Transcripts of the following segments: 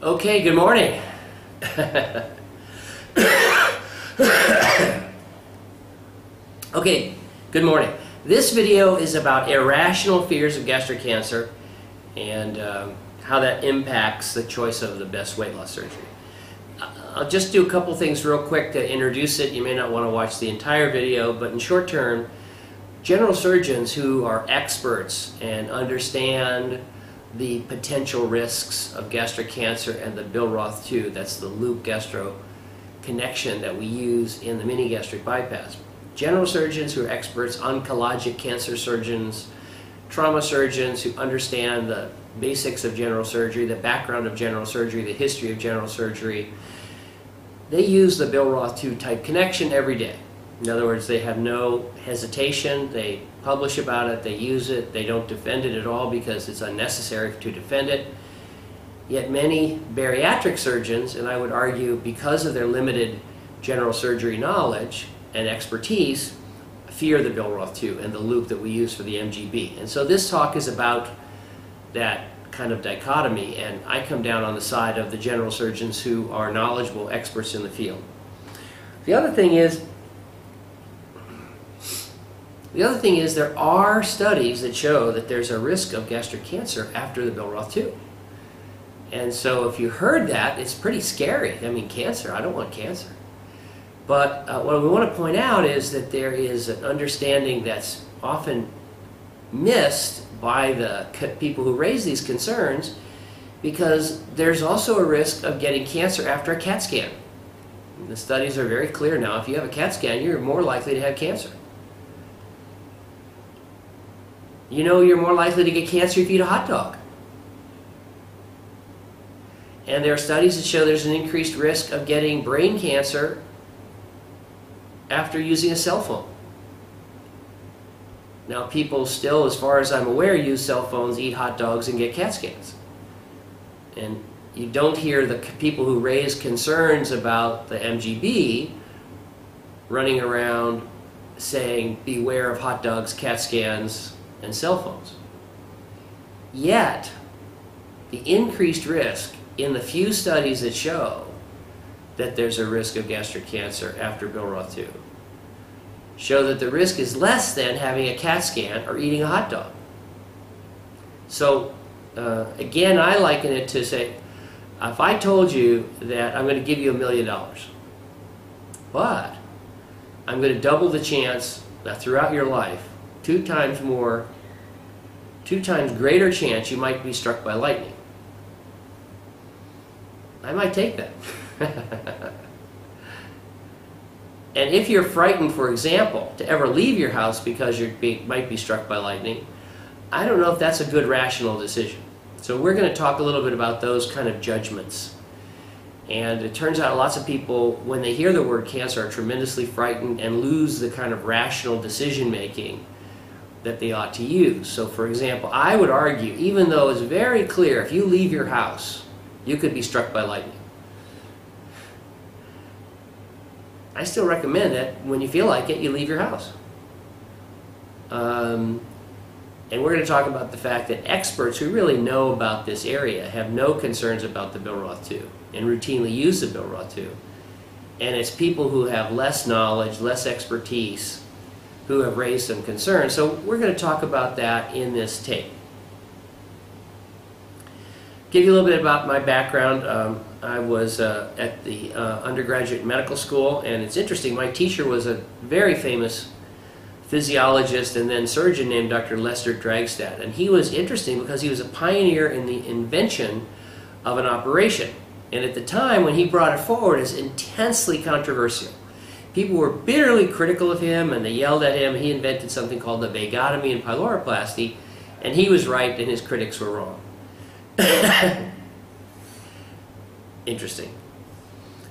Okay, good morning. Okay, good morning. This video is about irrational fears of gastric cancer and how that impacts the choice of the best weight loss surgery. I'll just do a couple things real quick to introduce it. You may not want to watch the entire video, but in short term, general surgeons who are experts and understand the potential risks of gastric cancer and the Billroth-2, that's the loop gastro connection that we use in the mini-gastric bypass. General surgeons who are experts, oncologic cancer surgeons, trauma surgeons who understand the basics of general surgery, the background of general surgery, the history of general surgery, they use the Billroth-2 type connection every day. In other words, they have no hesitation, they publish about it, they use it, they don't defend it at all because it's unnecessary to defend it. Yet many bariatric surgeons, and I would argue because of their limited general surgery knowledge and expertise, fear the Billroth-2 and the loop that we use for the MGB. And so this talk is about that kind of dichotomy, and I come down on the side of the general surgeons who are knowledgeable experts in the field. The other thing is there are studies that show that there's a risk of gastric cancer after the Billroth-2. And so if you heard that, it's pretty scary. I mean, cancer, I don't want cancer. But what we want to point out is that there is an understanding that's often missed by the people who raise these concerns, because there's also a risk of getting cancer after a CAT scan. And the studies are very clear now. If you have a CAT scan, you're more likely to have cancer. You know you're more likely to get cancer if you eat a hot dog. And there are studies that show there's an increased risk of getting brain cancer after using a cell phone. Now people still, as far as I'm aware, use cell phones, eat hot dogs, and get CAT scans. And you don't hear the people who raise concerns about the MGB running around saying, beware of hot dogs, CAT scans, and cell phones. Yet, the increased risk in the few studies that show that there's a risk of gastric cancer after Billroth-2 show that the risk is less than having a CAT scan or eating a hot dog. So, again, I liken it to say, if I told you that I'm going to give you $1 million, but I'm going to double the chance that throughout your life, 2 times greater chance you might be struck by lightning, I might take that. And if you're frightened, for example, to ever leave your house because you might be struck by lightning, I don't know if that's a good rational decision. So we're going to talk a little bit about those kind of judgments. And it turns out lots of people, when they hear the word cancer, are tremendously frightened and lose the kind of rational decision making that they ought to use. So for example, I would argue, even though it's very clear, if you leave your house, you could be struck by lightning, I still recommend that when you feel like it, you leave your house. And we're going to talk about the fact that experts who really know about this area have no concerns about the Billroth-2 and routinely use the Billroth-2. And it's people who have less knowledge, less expertise, who have raised some concerns. So we're going to talk about that in this tape. Give you a little bit about my background. I was at the undergraduate medical school, and it's interesting, my teacher was a very famous physiologist and then surgeon named Dr. Lester Dragstad. And he was interesting because he was a pioneer in the invention of an operation. And at the time when he brought it forward, it was intensely controversial. People were bitterly critical of him, and they yelled at him. He invented something called the vagotomy and pyloroplasty, and he was right and his critics were wrong. Interesting.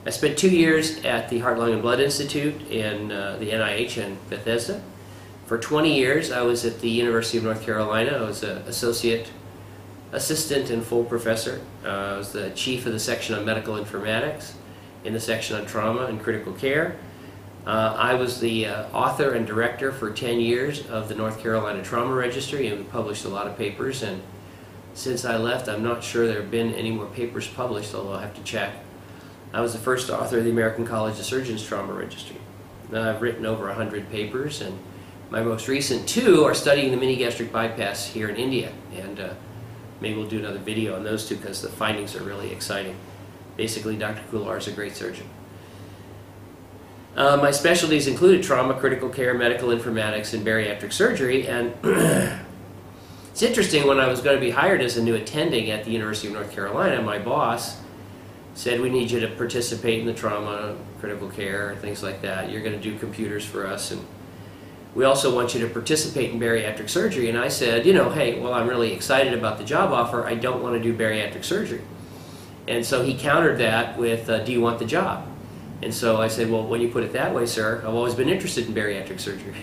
I spent 2 years at the Heart, Lung, and Blood Institute in the NIH in Bethesda. For 20 years, I was at the University of North Carolina. I was an associate assistant and full professor. I was the chief of the section on medical informatics, in the section on trauma and critical care. I was the author and director for 10 years of the North Carolina Trauma Registry, and we published a lot of papers and since I left, I'm not sure there have been any more papers published, although I'll have to check. I was the first author of the American College of Surgeons Trauma Registry. Now I've written over 100 papers, and my most recent 2 are studying the mini-gastric bypass here in India. And maybe we'll do another video on those 2 because the findings are really exciting. Basically, Dr. Kular is a great surgeon. My specialties included trauma, critical care, medical informatics, and bariatric surgery. And it's interesting, when I was going to be hired as a new attending at the University of North Carolina, my boss said, we need you to participate in the trauma, critical care, things like that. You're going to do computers for us, and we also want you to participate in bariatric surgery. And I said, you know, hey, well, I'm really excited about the job offer. I don't want to do bariatric surgery. And so he countered that with, do you want the job? And so I said, well, when you put it that way, sir, I've always been interested in bariatric surgery.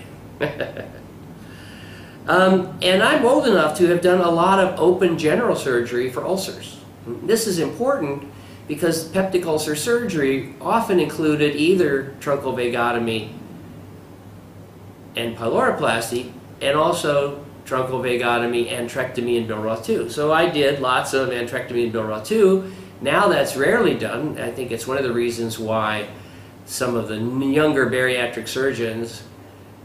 And I'm old enough to have done a lot of open general surgery for ulcers. This is important because peptic ulcer surgery often included either truncal vagotomy and pyloroplasty, and also truncal vagotomy, antrectomy, and Billroth 2. So I did lots of antrectomy and Billroth 2. Now that's rarely done. I think it's one of the reasons why some of the younger bariatric surgeons,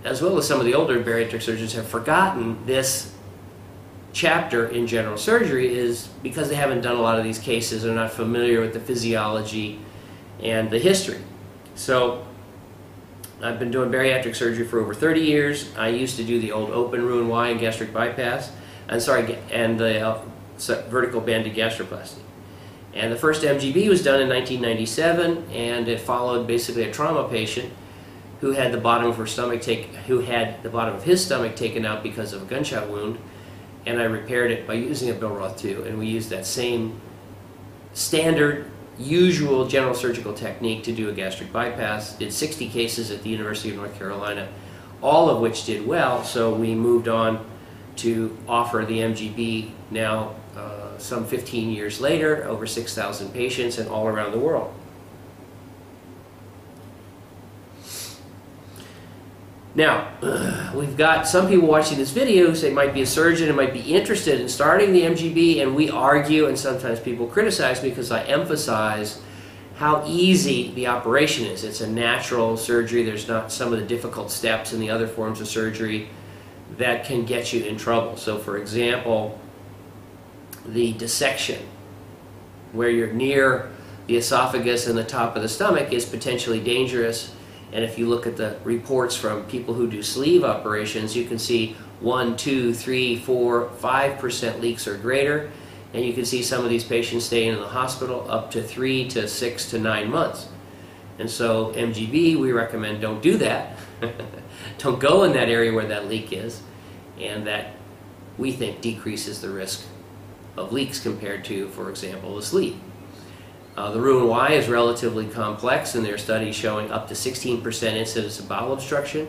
as well as some of the older bariatric surgeons, have forgotten this chapter in general surgery, is because they haven't done a lot of these cases. They're not familiar with the physiology and the history. So I've been doing bariatric surgery for over 30 years. I used to do the old open Roux-en-Y and gastric bypass, and the vertical banded gastroplasty. And the first MGB was done in 1997, and it followed basically a trauma patient who had the bottom of his stomach taken out because of a gunshot wound, and I repaired it by using a Billroth 2, and we used that same standard, usual general surgical technique to do a gastric bypass. Did 60 cases at the University of North Carolina, all of which did well, so we moved on to offer the MGB now some 15 years later, over 6,000 patients and all around the world. Now, we've got some people watching this video who say might be a surgeon and might be interested in starting the MGB, and we argue, and sometimes people criticize me because I emphasize how easy the operation is. It's a natural surgery. There's not some of the difficult steps in the other forms of surgery that can get you in trouble. So, for example, the dissection, where you're near the esophagus and the top of the stomach, is potentially dangerous. And if you look at the reports from people who do sleeve operations, you can see 1, 2, 3, 4, 5% leaks or greater. And you can see some of these patients staying in the hospital up to 3 to 6 to 9 months. And so MGB, we recommend don't do that. Don't go in that area where that leak is. And that, we think, decreases the risk of leaks compared to, for example, the sleeve. The Roux-en-Y is relatively complex, and there are studies showing up to 16% incidence of bowel obstruction,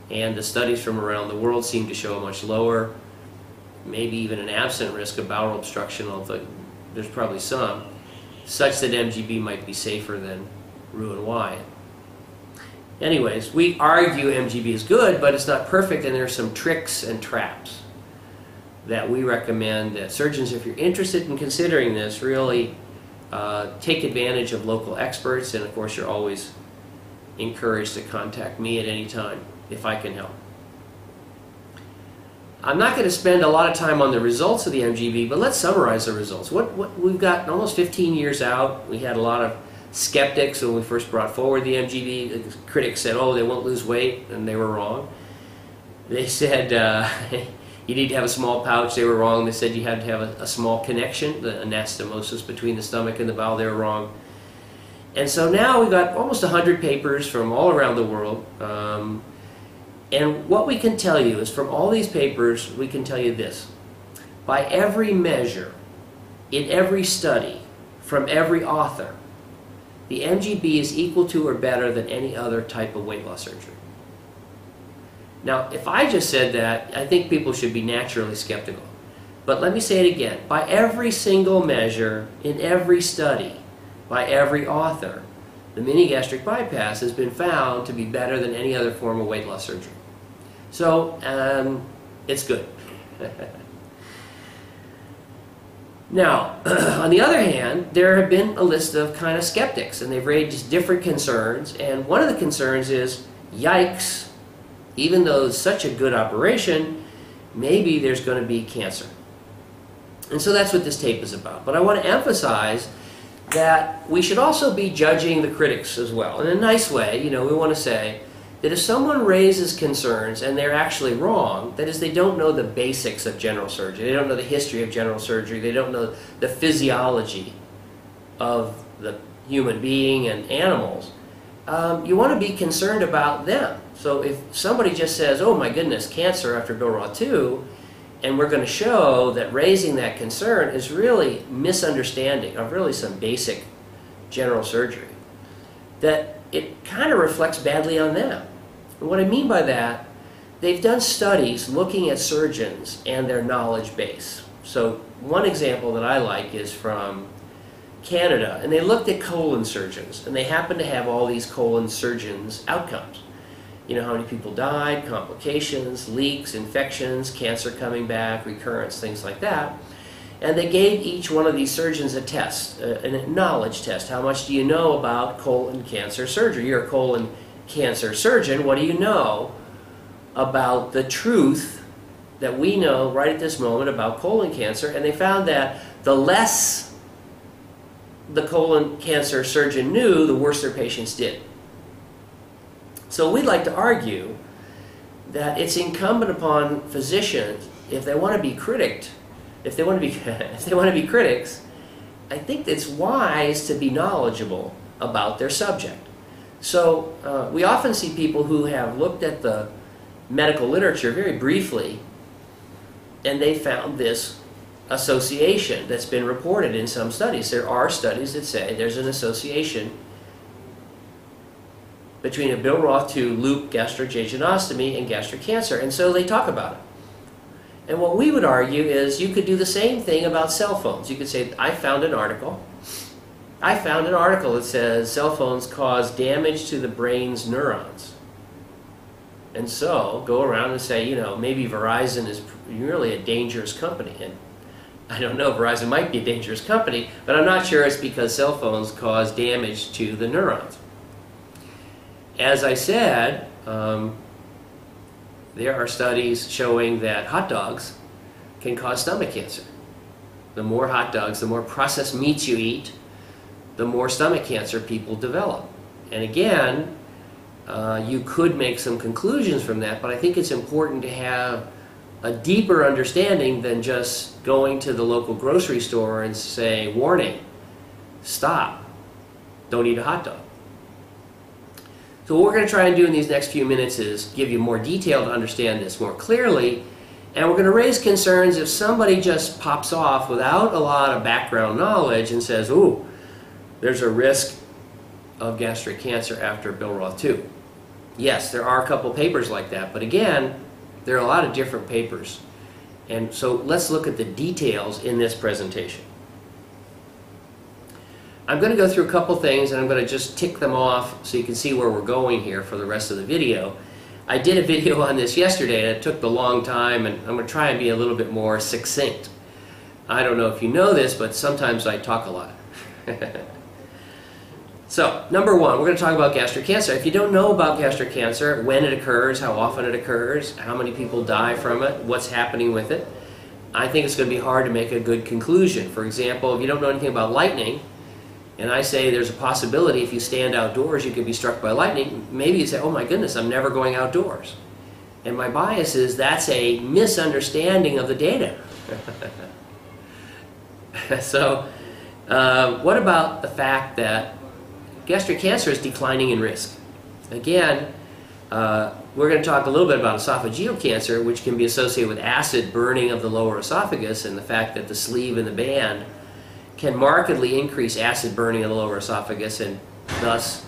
and the studies from around the world seem to show a much lower, maybe even an absent risk of bowel obstruction, although there's probably some, such that MGB might be safer than Roux-en-Y. Anyways, we argue MGB is good, but it's not perfect, and there are some tricks and traps that we recommend that surgeons, if you're interested in considering this, really take advantage of local experts, and of course you're always encouraged to contact me at any time if I can help. I'm not going to spend a lot of time on the results of the MGB, but let's summarize the results. We've got almost 15 years out. We had a lot of skeptics when we first brought forward the MGB. The critics said, oh, they won't lose weight, and they were wrong. They said you need to have a small pouch. They were wrong. They said you had to have a small connection, the anastomosis between the stomach and the bowel. They were wrong. And so now we've got almost 100 papers from all around the world. And what we can tell you is, from all these papers, we can tell you this. By every measure, in every study, from every author, the MGB is equal to or better than any other type of weight loss surgery. Now, if I just said that, I think people should be naturally skeptical. But let me say it again. By every single measure, in every study, by every author, the mini-gastric bypass has been found to be better than any other form of weight loss surgery. So, it's good. Now, on the other hand, there have been a list of kind of skeptics, and they've raised different concerns, and one of the concerns is, yikes, even though it's such a good operation, maybe there's going to be cancer. And so that's what this tape is about. But I want to emphasize that we should also be judging the critics as well. In a nice way, you know, we want to say that if someone raises concerns and they're actually wrong, that is, they don't know the basics of general surgery, they don't know the history of general surgery, they don't know the physiology of the human being and animals, you want to be concerned about them. So if somebody just says, oh my goodness, cancer after Bill Roth 2, and we're going to show that raising that concern is really misunderstanding of really some basic general surgery, that it kind of reflects badly on them. And what I mean by that, they've done studies looking at surgeons and their knowledge base. So one example that I like is from Canada, and they looked at colon surgeons, and they happened to have all these colon surgeons' outcomes. You know, how many people died, complications, leaks, infections, cancer coming back, recurrence, things like that. And they gave each one of these surgeons a test, a knowledge test. How much do you know about colon cancer surgery? You're a colon cancer surgeon. What do you know about the truth that we know right at this moment about colon cancer? And they found that the less the colon cancer surgeon knew, the worse their patients did. So we'd like to argue that it's incumbent upon physicians, if they want to be critics, I think it's wise to be knowledgeable about their subject. So we often see people who have looked at the medical literature very briefly, and they found this association that's been reported in some studies. There are studies that say there's an association between a Bill Roth 2 loop gastric jejunostomy and gastric cancer, and so they talk about it. And what we would argue is you could do the same thing about cell phones. You could say, I found an article that says cell phones cause damage to the brain's neurons. And so go around and say, you know, maybe Verizon is really a dangerous company. And I don't know, Verizon might be a dangerous company, but I'm not sure it's because cell phones cause damage to the neurons. As I said, there are studies showing that hot dogs can cause stomach cancer. The more hot dogs, the more processed meats you eat, the more stomach cancer people develop. And again, you could make some conclusions from that, but I think it's important to have a deeper understanding than just going to the local grocery store and say, warning, stop, don't eat a hot dog. So what we're going to try and do in these next few minutes is give you more detail to understand this more clearly, and we're going to raise concerns if somebody just pops off without a lot of background knowledge and says, ooh, there's a risk of gastric cancer after Bill Roth 2. Yes, there are a couple papers like that, but again, there are a lot of different papers. And so let's look at the details in this presentation. I'm going to go through a couple things, and I'm going to just tick them off so you can see where we're going here for the rest of the video. I did a video on this yesterday, and it took a long time, and I'm going to try and be a little bit more succinct. I don't know if you know this, but sometimes I talk a lot. So, number one, we're going to talk about gastric cancer. If you don't know about gastric cancer, when it occurs, how often it occurs, how many people die from it, what's happening with it, I think it's going to be hard to make a good conclusion. For example, if you don't know anything about lightning, and I say there's a possibility if you stand outdoors you could be struck by lightning, maybe you say, oh my goodness, I'm never going outdoors. And my bias is that's a misunderstanding of the data. So, what about the fact that gastric cancer is declining in risk? Again, we're going to talk a little bit about esophageal cancer, which can be associated with acid burning of the lower esophagus, and the fact that the sleeve and the band can markedly increase acid burning of the lower esophagus, and thus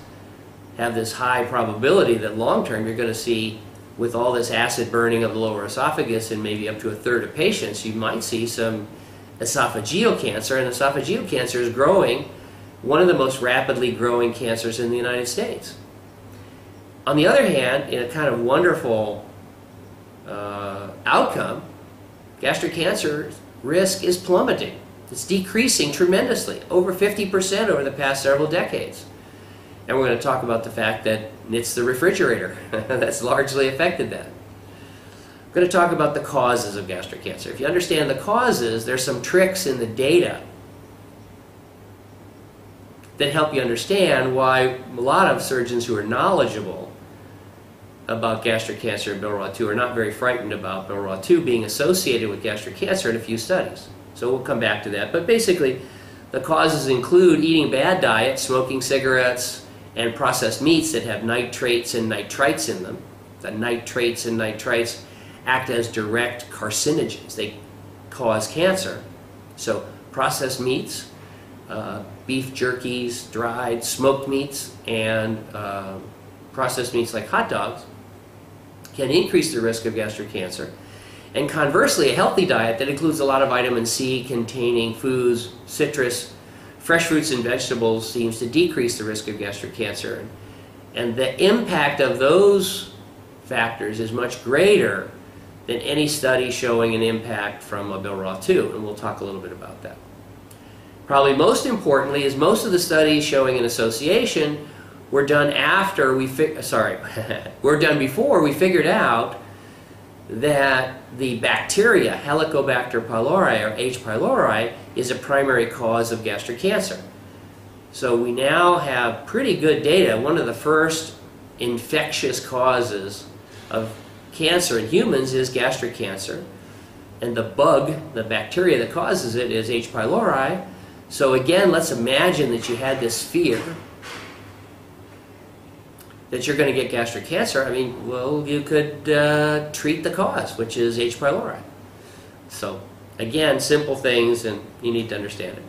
have this high probability that long term you're going to see, with all this acid burning of the lower esophagus and maybe up to a third of patients, you might see some esophageal cancer, and esophageal cancer is growing, one of the most rapidly growing cancers in the United States. On the other hand, in a kind of wonderful outcome, gastric cancer risk is plummeting. It's decreasing tremendously, over 50% over the past several decades. And we're going to talk about the fact that it's the refrigerator that's largely affected that. I'm going to talk about the causes of gastric cancer. If you understand the causes, there's some tricks in the data that help you understand why a lot of surgeons who are knowledgeable about gastric cancer and Bill-Rod-2 are not very frightened about Bill-Rod-2 being associated with gastric cancer in a few studies. So we'll come back to that. But basically, the causes include eating bad diet, smoking cigarettes, and processed meats that have nitrates and nitrites in them. The nitrates and nitrites act as direct carcinogens. They cause cancer. So processed meats, beef jerkies, dried, smoked meats, and processed meats like hot dogs can increase the risk of gastric cancer. And conversely, a healthy diet that includes a lot of vitamin C containing foods, citrus, fresh fruits and vegetables seems to decrease the risk of gastric cancer. And the impact of those factors is much greater than any study showing an impact from a Bill-Rod-2, and we'll talk a little bit about that. Probably most importantly is most of the studies showing an association were done after we were done before we figured out that the bacteria, Helicobacter pylori or H. pylori, is a primary cause of gastric cancer. So we now have pretty good data. One of the first infectious causes of cancer in humans is gastric cancer. And the bug, the bacteria that causes it, is H. pylori. So again, let's imagine that you had this fear that you're going to get gastric cancer. I mean, well, you could treat the cause, which is H. pylori. So again, simple things, and you need to understand it.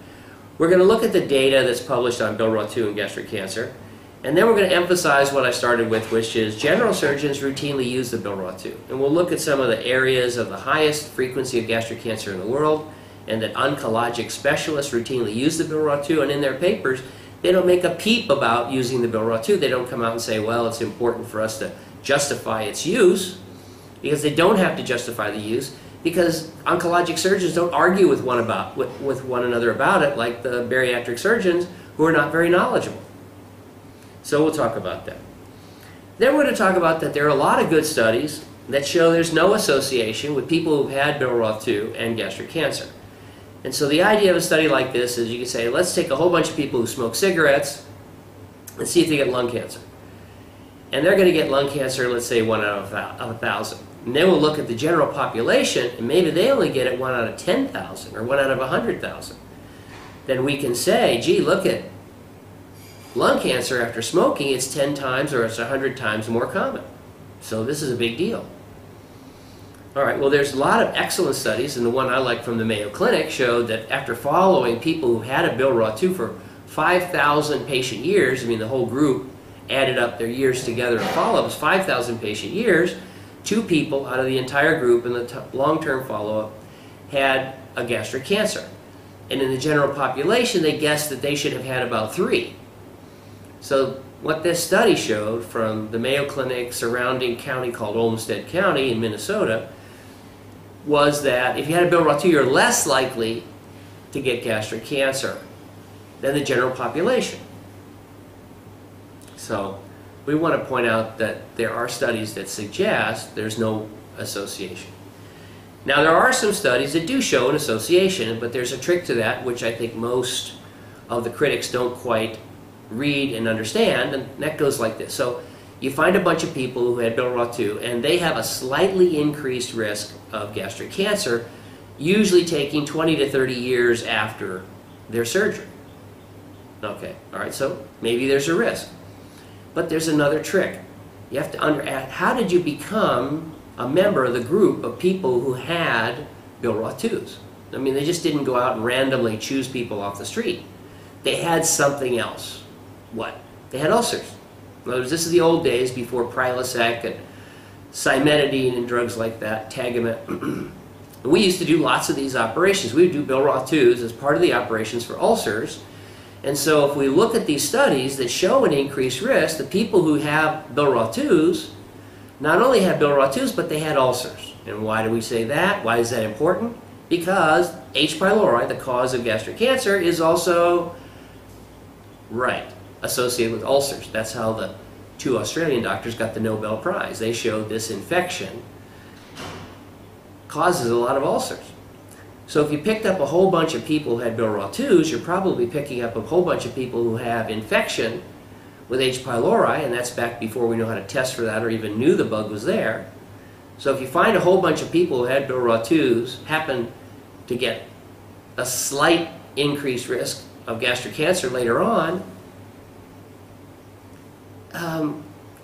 We're going to look at the data that's published on Bill-Rod-2 and gastric cancer, and then we're going to emphasize what I started with, which is general surgeons routinely use the Bill-Rod-2. And we'll look at some of the areas of the highest frequency of gastric cancer in the world, and that oncologic specialists routinely use the Bill-Rod-2, and in their papers, they don't make a peep about using the Bill-Rod-2. They don't come out and say, well, it's important for us to justify its use, because they don't have to justify the use, because oncologic surgeons don't argue with one another about it, like the bariatric surgeons who are not very knowledgeable. So we'll talk about that. Then we're going to talk about that there are a lot of good studies that show there's no association with people who've had Bill-Rod-2 and gastric cancer. And so the idea of a study like this is you can say, let's take a whole bunch of people who smoke cigarettes and see if they get lung cancer. And they're going to get lung cancer, let's say 1 out of 1,000. And then we'll look at the general population, and maybe they only get it 1 out of 10,000 or 1 out of 100,000. Then we can say, gee, look at lung cancer after smoking, it's 10 times or it's 100 times more common. So this is a big deal. All right, well, there's a lot of excellent studies, and the one I like from the Mayo Clinic showed that after following people who had a Bill-Rod-2 for 5,000 patient years, I mean, the whole group added up their years together and follow-ups, 5,000 patient years, 2 people out of the entire group in the long-term follow-up had a gastric cancer. And in the general population, they guessed that they should have had about 3. So what this study showed from the Mayo Clinic surrounding county called Olmsted County in Minnesota was that if you had a Bill-Rod-2, you're less likely to get gastric cancer than the general population. So we want to point out that there are studies that suggest there's no association. Now there are some studies that do show an association, but there's a trick to that which I think most of the critics don't quite read and understand, and that goes like this. So you find a bunch of people who had Bill-Rod-2 and they have a slightly increased risk of gastric cancer, usually taking 20 to 30 years after their surgery. Okay, all right, so maybe there's a risk. But there's another trick. You have to how did you become a member of the group of people who had Bill-Rod-2s? I mean, they just didn't go out and randomly choose people off the street. They had something else. What? They had ulcers. In other words, this is the old days before Prilosec and cimetidine and drugs like that, Tagamet. We used to do lots of these operations. We would do Bill-Rod-2s as part of the operations for ulcers. And so if we look at these studies that show an increased risk, the people who have Bill-Rod-2s not only had Bill-Rod-2s, but they had ulcers. And why do we say that? Why is that important? Because H. pylori, the cause of gastric cancer, is also, right, associated with ulcers. That's how the 2 Australian doctors got the Nobel Prize. They showed this infection causes a lot of ulcers. So if you picked up a whole bunch of people who had Bill-Raw-2s, you're probably picking up a whole bunch of people who have infection with H. pylori, and that's back before we know how to test for that or even knew the bug was there. So if you find a whole bunch of people who had Bill-Raw-2s, happen to get a slight increased risk of gastric cancer later on,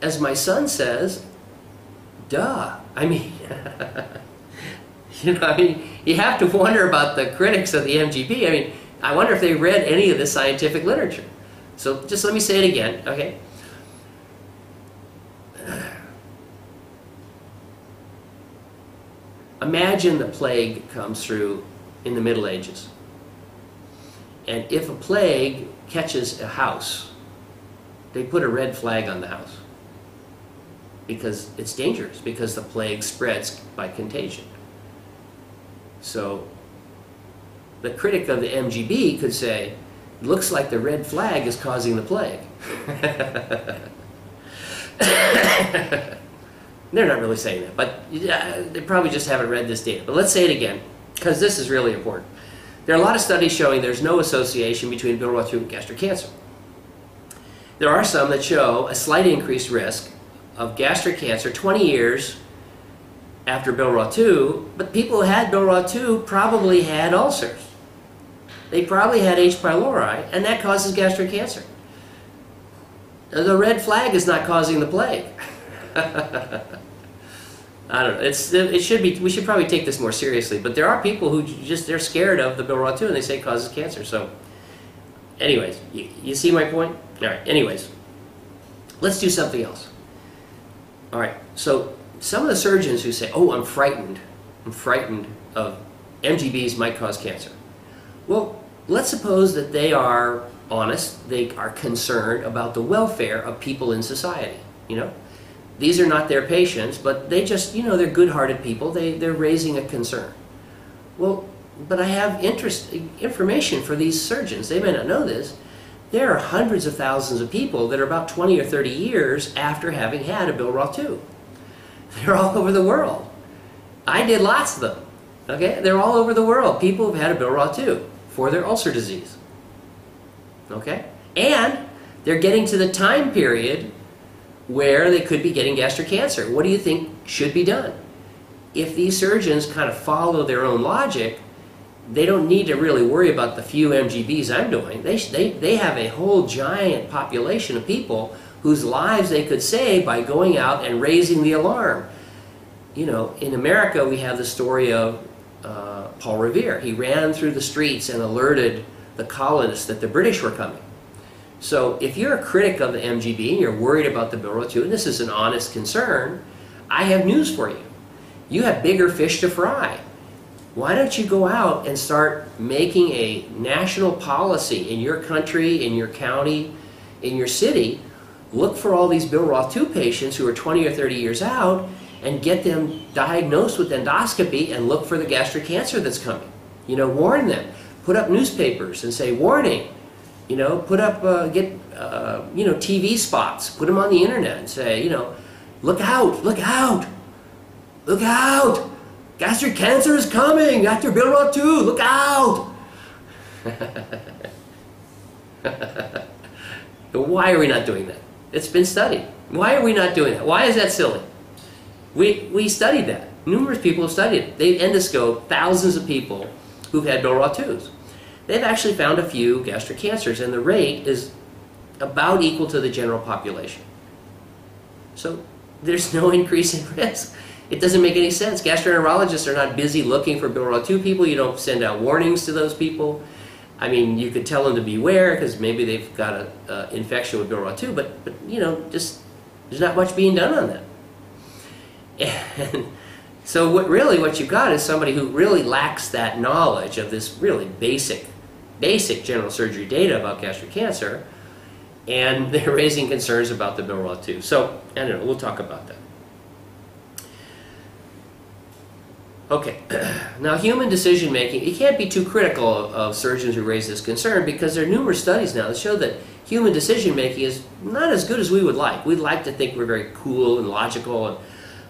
as my son says, duh. I mean, you have to wonder about the critics of the MGB. I mean, I wonder if they read any of the scientific literature. So just let me say it again, okay? Imagine the plague comes through in the Middle Ages. And if a plague catches a house, they put a red flag on the house because it's dangerous, because the plague spreads by contagion. So the critic of the MGB could say, looks like the red flag is causing the plague. They're not really saying that, but they probably just haven't read this data. But let's say it again, because this is really important. There are a lot of studies showing there's no association between Bill-Raw-2 and gastric cancer. There are some that show a slight increased risk of gastric cancer 20 years after Bill-Raw-2, but people who had Bill-Raw-2 probably had ulcers. They probably had H. pylori, and that causes gastric cancer. The red flag is not causing the plague. I don't know. It should be. We should probably take this more seriously. But there are people who they're scared of the Bill-Raw-2 and they say it causes cancer. So, anyways, you see my point? All right. Anyways, let's do something else. All right. So some of the surgeons who say, "Oh, I'm frightened of MGBs might cause cancer." Well, let's suppose that they are honest. They are concerned about the welfare of people in society. You know. These are not their patients, but they just, they're good-hearted people. They're raising a concern. Well, but I have information for these surgeons. They may not know this. There are hundreds of thousands of people that are about 20 or 30 years after having had a Bill-Raw-2. They're all over the world. I did lots of them. Okay? They're all over the world. People who've had a Bill-Raw-2 for their ulcer disease. Okay? And they're getting to the time period where they could be getting gastric cancer. What do you think should be done? If these surgeons kind of follow their own logic, they don't need to really worry about the few MGBs I'm doing. They have a whole giant population of people whose lives they could save by going out and raising the alarm. In America we have the story of Paul Revere. He ran through the streets and alerted the colonists that the British were coming. So if you're a critic of the MGB and you're worried about the Bill-Raw-2, and this is an honest concern, I have news for you. You have bigger fish to fry. Why don't you go out and start making a national policy in your country, in your county, in your city? Look for all these Bill-Raw-2 patients who are 20 or 30 years out and get them diagnosed with endoscopy and look for the gastric cancer that's coming. Warn them. Put up newspapers and say, warning. Put up, TV spots, put them on the internet and say, look out, look out, look out, gastric cancer is coming after Bill-Raw-2, look out. Why are we not doing that? It's been studied. Why are we not doing that? Why is that silly? We studied that. Numerous people have studied it. They've endoscoped thousands of people who've had Bill-Raw-2s. They've actually found a few gastric cancers, and the rate is about equal to the general population. So there's no increase in risk. It doesn't make any sense. Gastroenterologists are not busy looking for Bill-Raw-2 people. You don't send out warnings to those people. I mean, you could tell them to beware because maybe they've got an infection with Bill-Raw-2, but just there's not much being done on that. And so what you've got is somebody who really lacks that knowledge of this really basic general surgery data about gastric cancer, and they're raising concerns about the Bill-Raw-2. So, I don't know, we'll talk about that. Okay, now human decision making, you can't be too critical of surgeons who raise this concern because there are numerous studies now that show that human decision making is not as good as we would like. We'd like to think we're very cool and logical, and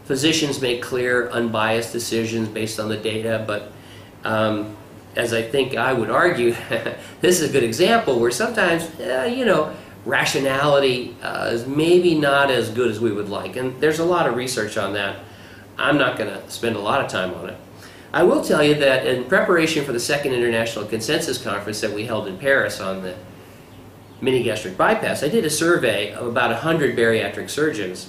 physicians make clear, unbiased decisions based on the data, but as I think I would argue, this is a good example where sometimes, you know, rationality is maybe not as good as we would like, and there's a lot of research on that. I'm not going to spend a lot of time on it. I will tell you that in preparation for the second International Consensus Conference that we held in Paris on the mini-gastric bypass, I did a survey of about 100 bariatric surgeons,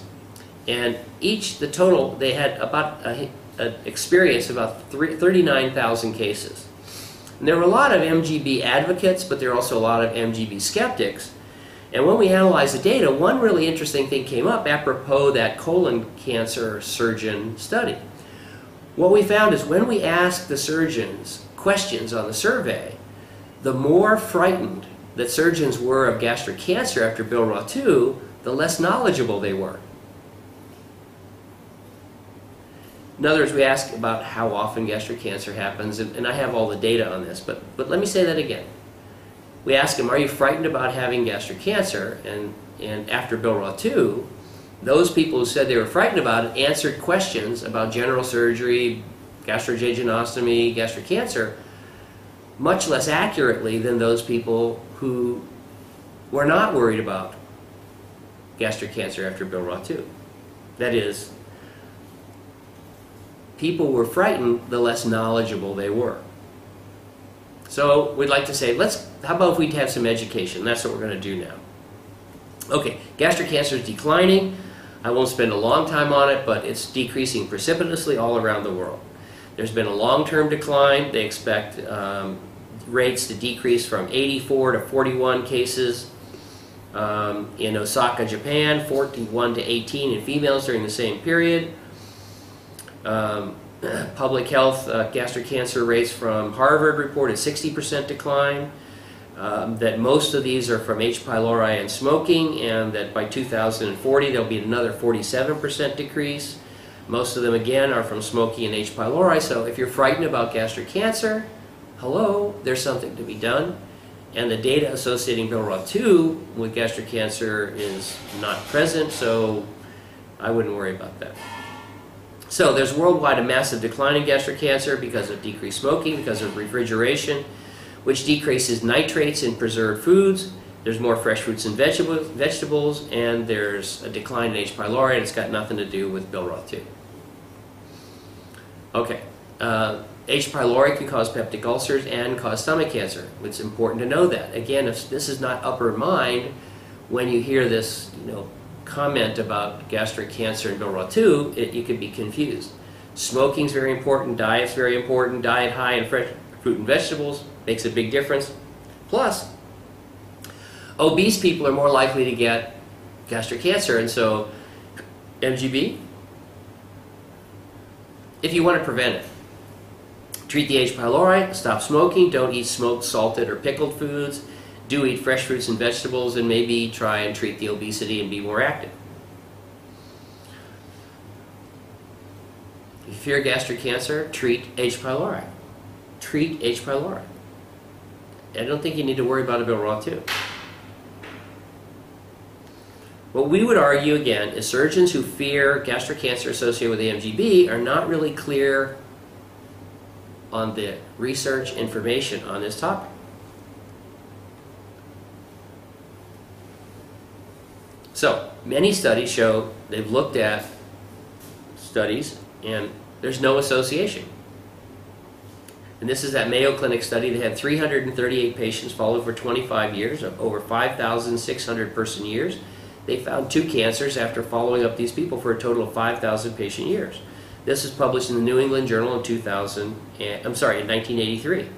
and the total, they had about an experience about 39,000 cases. And there were a lot of MGB advocates, but there were also a lot of MGB skeptics. And when we analyzed the data, one really interesting thing came up apropos that colon cancer surgeon study. What we found is when we asked the surgeons questions on the survey, the more frightened that surgeons were of gastric cancer after Bill-Raw-2, the less knowledgeable they were. In other words, we asked about how often gastric cancer happens, and I have all the data on this, but let me say that again. We asked them, are you frightened about having gastric cancer? And after Bill-Raw-2, those people who said they were frightened about it answered questions about general surgery, gastrojejunostomy, gastric cancer, much less accurately than those people who were not worried about gastric cancer after Bill-Raw-2. That is, people were frightened, the less knowledgeable they were. So we'd like to say, how about if we have some education? That's what we're going to do now. Okay, gastric cancer is declining. I won't spend a long time on it, but it's decreasing precipitously all around the world. There's been a long-term decline. They expect rates to decrease from 84 to 41 cases in Osaka, Japan, 41 to 18 in females during the same period. Public health gastric cancer rates from Harvard reported 60% decline, that most of these are from H. pylori and smoking, and that by 2040 there'll be another 47% decrease. Most of them again are from smoking and H. pylori, so if you're frightened about gastric cancer, hello, there's something to be done. And the data associating Bill-Raw-2 with gastric cancer is not present, so I wouldn't worry about that. So there's worldwide a massive decline in gastric cancer because of decreased smoking, because of refrigeration, which decreases nitrates in preserved foods. There's more fresh fruits and vegetables, and there's a decline in H. pylori, and it's got nothing to do with Bill-Raw-2. Okay, H. pylori can cause peptic ulcers and cause stomach cancer. It's important to know that. Again, if this is not upper mind when you hear this, comment about gastric cancer and Bill-Raw-2, you could be confused. Smoking's very important, diet's very important, diet high in fresh fruit and vegetables makes a big difference. Plus, obese people are more likely to get gastric cancer, and so MGB, if you want to prevent it, treat the H. pylori, stop smoking, don't eat smoked, salted, or pickled foods, do eat fresh fruits and vegetables, and maybe try and treat the obesity and be more active. If you fear gastric cancer, treat H. pylori. Treat H. pylori. I don't think you need to worry about a Bill-Raw-2. What we would argue, again, is surgeons who fear gastric cancer associated with AMGB are not really clear on the research information on this topic. So, many studies show, they've looked at studies, and there's no association. And this is that Mayo Clinic study. They had 338 patients followed for 25 years, of over 5,600 person years. They found 2 cancers after following up these people for a total of 5,000 patient years. This was published in the New England Journal in 1983.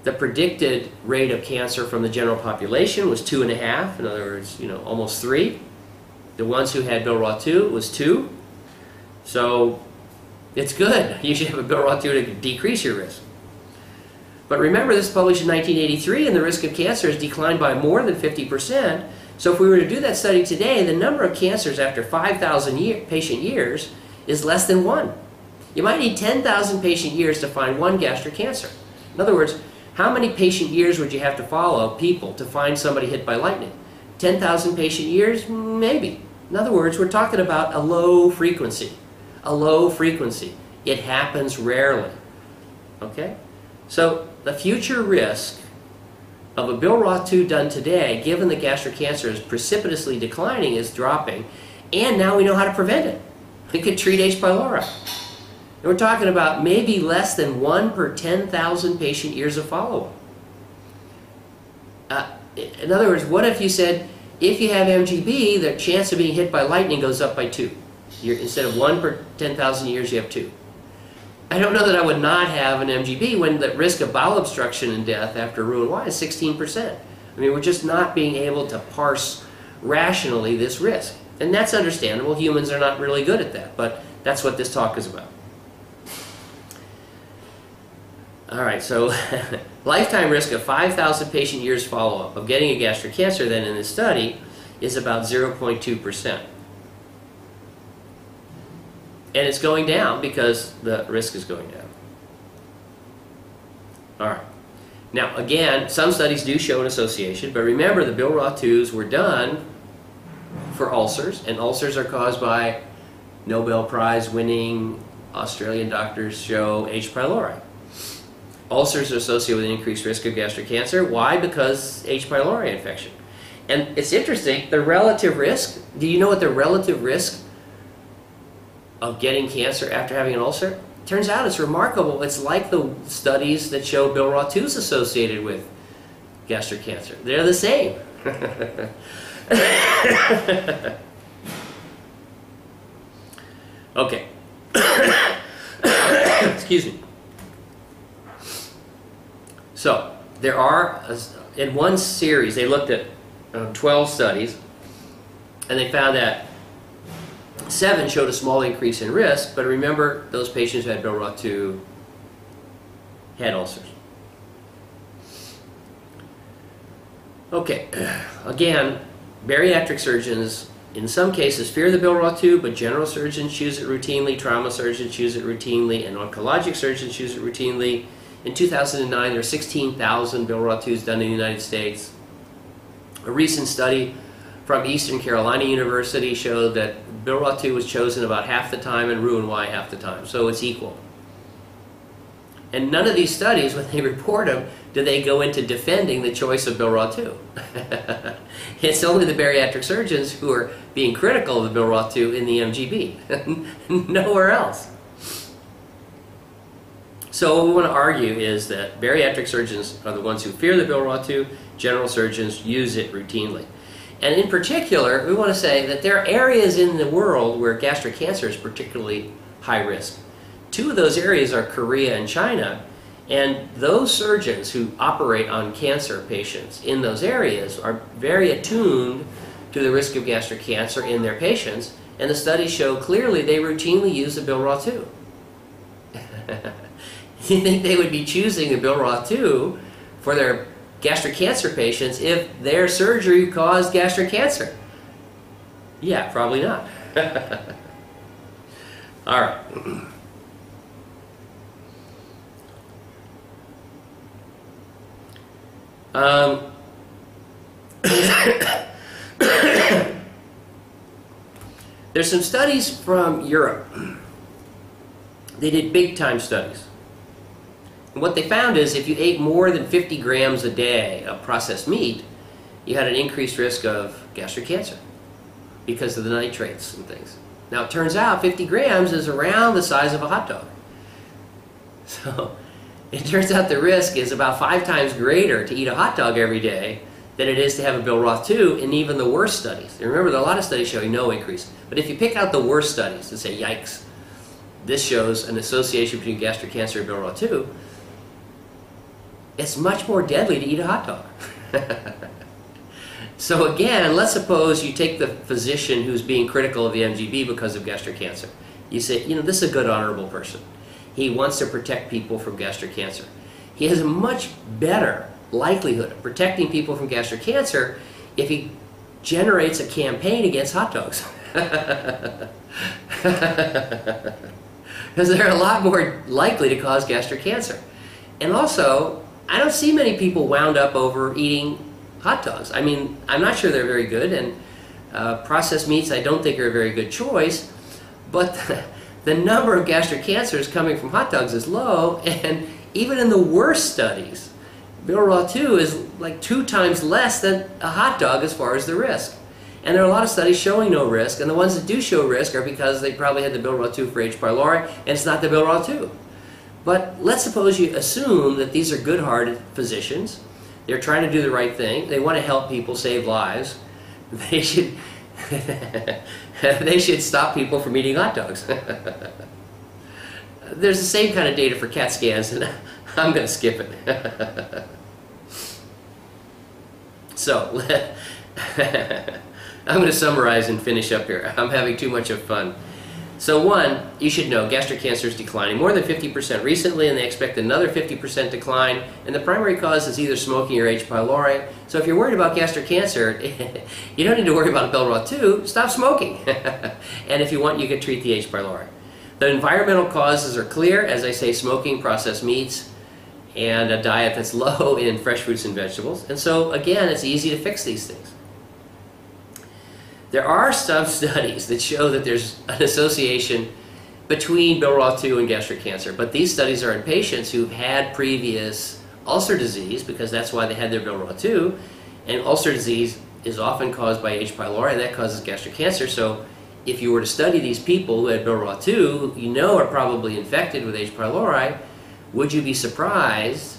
The predicted rate of cancer from the general population was 2.5, in other words, almost 3. The ones who had Bill-Raw-2 was 2. So it's good. You should have a Bill-Raw-2 to decrease your risk. But remember, this was published in 1983, and the risk of cancer has declined by more than 50%. So if we were to do that study today, the number of cancers after 5,000 patient years is less than 1. You might need 10,000 patient years to find one gastric cancer. In other words, how many patient years would you have to follow people to find somebody hit by lightning? 10,000 patient years? Maybe. In other words, we're talking about a low frequency. A low frequency. It happens rarely. Okay? So the future risk of a Bill Roth 2 done today, given that gastric cancer is precipitously declining, is dropping, and now we know how to prevent it. We could treat H. pylori. And we're talking about maybe less than 1 per 10,000 patient years of follow-up. In other words, what if you said, if you have MGB, the chance of being hit by lightning goes up by 2. Instead of 1 per 10,000 years, you have 2. I don't know that I would not have an MGB when the risk of bowel obstruction and death after Roux-en-Y is 16%. I mean, we're just not being able to parse rationally this risk. And that's understandable. Humans are not really good at that, but that's what this talk is about. All right, so lifetime risk of 5,000 patient years follow-up of getting a gastric cancer then in this study is about 0.2%. And it's going down because the risk is going down. All right. Now, again, some studies do show an association, but remember the Bill Roth 2s were done for ulcers, and ulcers are caused by Nobel Prize winning Australian doctors show H. pylori. Ulcers are associated with an increased risk of gastric cancer. Why? Because H. pylori infection. And it's interesting, the relative risk, do you know what the relative risk of getting cancer after having an ulcer? Turns out it's remarkable. It's like the studies that show Bill Roth 2s associated with gastric cancer. They're the same. Okay. Excuse me. So, there are, in one series, they looked at 12 studies, and they found that 7 showed a small increase in risk, but remember, those patients who had Bill Roth 2 had ulcers. Okay, again, bariatric surgeons, in some cases, fear the Bill Roth 2, but general surgeons use it routinely, trauma surgeons use it routinely, and oncologic surgeons use it routinely. In 2009, there were 16,000 Bill Roth 2s done in the United States. A recent study from Eastern Carolina University showed that Bill Roth 2 was chosen about half the time and Roux-en-Y half the time, so it's equal. And none of these studies, when they report them, do they go into defending the choice of Bill Roth 2. It's only the bariatric surgeons who are being critical of the Bill Roth 2 in the MGB, nowhere else. So what we want to argue is that bariatric surgeons are the ones who fear the Bill Roth 2, general surgeons use it routinely. And in particular, we want to say that there are areas in the world where gastric cancer is particularly high risk. 2 of those areas are Korea and China, and those surgeons who operate on cancer patients in those areas are very attuned to the risk of gastric cancer in their patients, and the studies show clearly they routinely use the Bill Roth 2. You think they would be choosing the Bill Roth 2 for their gastric cancer patients if their surgery caused gastric cancer? Yeah, probably not. All right. There's some studies from Europe. They did big-time studies. And what they found is if you ate more than 50 grams a day of processed meat, you had an increased risk of gastric cancer because of the nitrates and things. Now it turns out 50 grams is around the size of a hot dog. So it turns out the risk is about 5 times greater to eat a hot dog every day than it is to have a Bill Roth 2 in even the worst studies. And remember, there are a lot of studies showing no increase. But if you pick out the worst studies and say, yikes, this shows an association between gastric cancer and Bill Roth 2, it's much more deadly to eat a hot dog. So again, let's suppose you take the physician who's being critical of the MGB because of gastric cancer. You say, you know, this is a good, honorable person. He wants to protect people from gastric cancer. He has a much better likelihood of protecting people from gastric cancer if he generates a campaign against hot dogs. because they're a lot more likely to cause gastric cancer. And also, I don't see many people wound up over eating hot dogs. I mean, I'm not sure they're very good, and processed meats I don't think are a very good choice, but the number of gastric cancers coming from hot dogs is low, and even in the worst studies, Bilirubin-2 is like 2 times less than a hot dog as far as the risk. And there are a lot of studies showing no risk, and the ones that do show risk are because they probably had the Bilirubin-2 for H. pylori, and it's not the Bilirubin-2. But let's suppose you assume that these are good-hearted physicians. They're trying to do the right thing. They want to help people save lives. They should, they should stop people from eating hot dogs. There's the same kind of data for CAT scans, and I'm going to skip it. So, I'm going to summarize and finish up here. I'm having too much of fun. So one, you should know gastric cancer is declining more than 50% recently, and they expect another 50% decline, and the primary cause is either smoking or H. pylori. So if you're worried about gastric cancer, you don't need to worry about Bilirubin-2, stop smoking. And if you want, you can treat the H. pylori. The environmental causes are clear, as I say, smoking, processed meats, and a diet that's low in fresh fruits and vegetables. And so again, it's easy to fix these things. There are some studies that show that there's an association between Bilirubin-2 and gastric cancer, but these studies are in patients who've had previous ulcer disease, because that's why they had their Bilirubin-2, and ulcer disease is often caused by H. pylori, and that causes gastric cancer. So if you were to study these people who had Bilirubin-2, you know are probably infected with H. pylori, would you be surprised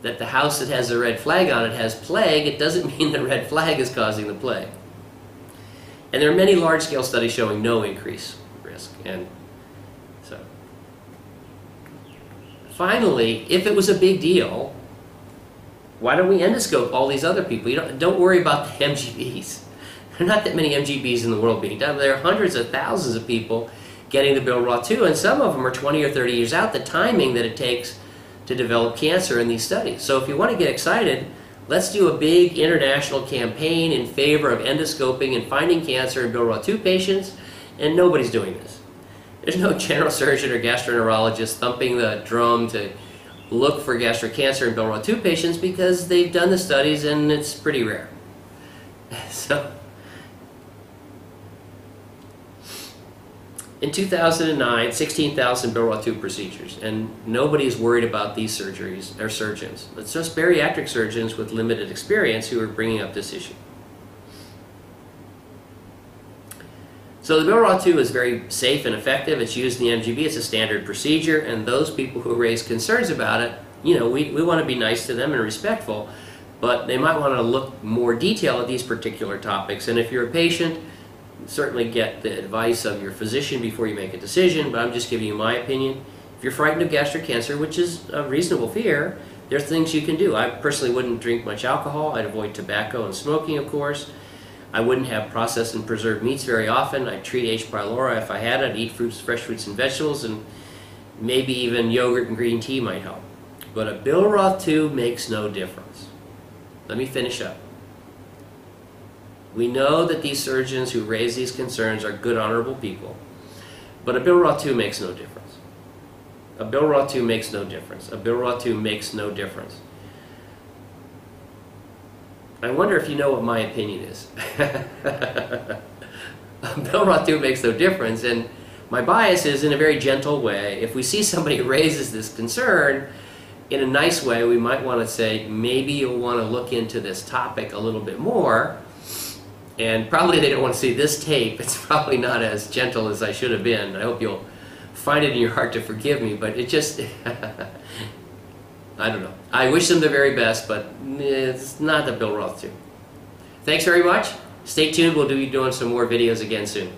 that the house that has a red flag on it has plague? It doesn't mean the red flag is causing the plague. And there are many large-scale studies showing no increase in risk. And so, finally, if it was a big deal, why don't we endoscope all these other people? You don't worry about the MGBs. There are not that many MGBs in the world being done. There are hundreds of thousands of people getting the Bilirubin-2, and some of them are 20 or 30 years out, the timing that it takes to develop cancer in these studies. So if you want to get excited, let's do a big international campaign in favor of endoscoping and finding cancer in Bilirubin-2 patients, and nobody's doing this. There's no general surgeon or gastroenterologist thumping the drum to look for gastric cancer in Bilirubin-2 patients, because they've done the studies and it's pretty rare. So, in 2009, 16,000 Bilirubin-2 procedures, and nobody's worried about these surgeries or surgeons. It's just bariatric surgeons with limited experience who are bringing up this issue. So the Bilirubin-2 is very safe and effective. It's used in the MGB. It's a standard procedure, and those people who raise concerns about it, you know, we want to be nice to them and respectful, but they might want to look more detail at these particular topics. And if you're a patient, certainly get the advice of your physician before you make a decision, but I'm just giving you my opinion. If you're frightened of gastric cancer, which is a reasonable fear, there's things you can do. I personally wouldn't drink much alcohol. I'd avoid tobacco and smoking, of course. I wouldn't have processed and preserved meats very often. I'd treat H. pylori if I had it. I'd eat fruits, fresh fruits and vegetables, and maybe even yogurt and green tea might help. But a Bilirubin-2 makes no difference. Let me finish up. We know that these surgeons who raise these concerns are good, honorable people, but a Bilirubin-2 makes no difference. A Bilirubin-2 makes no difference. A Bilirubin-2 makes no difference. I wonder if you know what my opinion is. Bilirubin-2 makes no difference, and my bias is, in a very gentle way, if we see somebody who raises this concern, in a nice way, we might want to say, maybe you'll want to look into this topic a little bit more. And probably they don't want to see this tape. It's probably not as gentle as I should have been. I hope you'll find it in your heart to forgive me, but it just, I don't know. I wish them the very best, but it's not the Bilirubin-2. Thanks very much. Stay tuned. We'll be doing some more videos again soon.